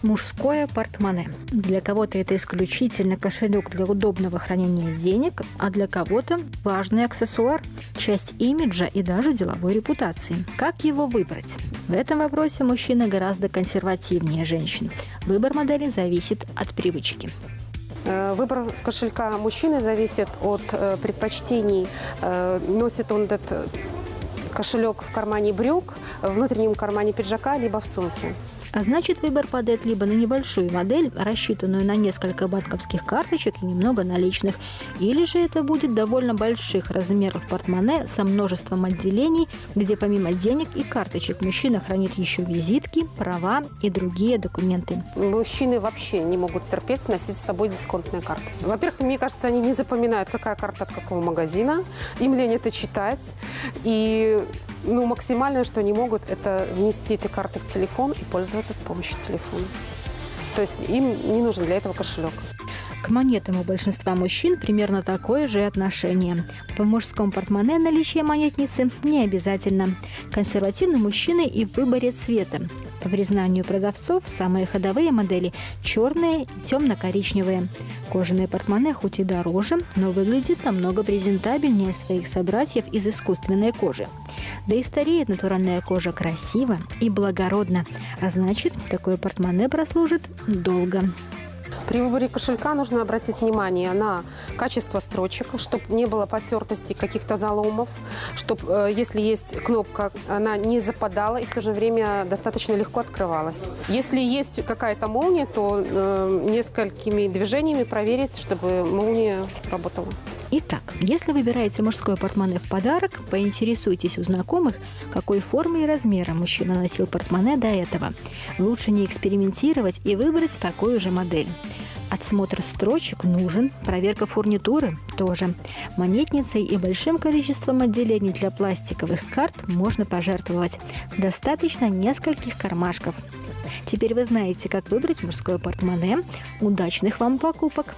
Мужское портмоне. Для кого-то это исключительно кошелек для удобного хранения денег, а для кого-то важный аксессуар, часть имиджа и даже деловой репутации. Как его выбрать? В этом вопросе мужчины гораздо консервативнее женщин. Выбор модели зависит от привычки. Выбор кошелька мужчины зависит от предпочтений. Носит он этот кошелек в кармане брюк, в внутреннем кармане пиджака, либо в сумке. А значит, выбор падает либо на небольшую модель, рассчитанную на несколько банковских карточек и немного наличных, или же это будет довольно больших размеров портмоне со множеством отделений, где помимо денег и карточек мужчина хранит еще визитки, права и другие документы. Мужчины вообще не могут терпеть носить с собой дисконтные карты. Во-первых, мне кажется, они не запоминают, какая карта от какого магазина, им лень это читать, и максимальное, что они могут, это внести эти карты в телефон и пользоваться с помощью телефона. То есть им не нужен для этого кошелек. К монетам у большинства мужчин примерно такое же отношение. В мужском портмоне наличие монетницы не обязательно. Консервативны мужчины и в выборе цвета. По признанию продавцов, самые ходовые модели – черные и темно-коричневые. Кожаное портмоне хоть и дороже, но выглядит намного презентабельнее своих собратьев из искусственной кожи. Да и стареет натуральная кожа красиво и благородно, а значит, такое портмоне прослужит долго. При выборе кошелька нужно обратить внимание на качество строчек, чтобы не было потертостей, каких-то заломов, чтобы, если есть кнопка, она не западала и в то же время достаточно легко открывалась. Если есть какая-то молния, то несколькими движениями проверить, чтобы молния работала. Итак, если выбираете мужское портмоне в подарок, поинтересуйтесь у знакомых, какой формы и размера мужчина носил портмоне до этого. Лучше не экспериментировать и выбрать такую же модель. Отсмотр строчек нужен, проверка фурнитуры тоже. Монетницей и большим количеством отделений для пластиковых карт можно пожертвовать. Достаточно нескольких кармашков. Теперь вы знаете, как выбрать мужское портмоне. Удачных вам покупок!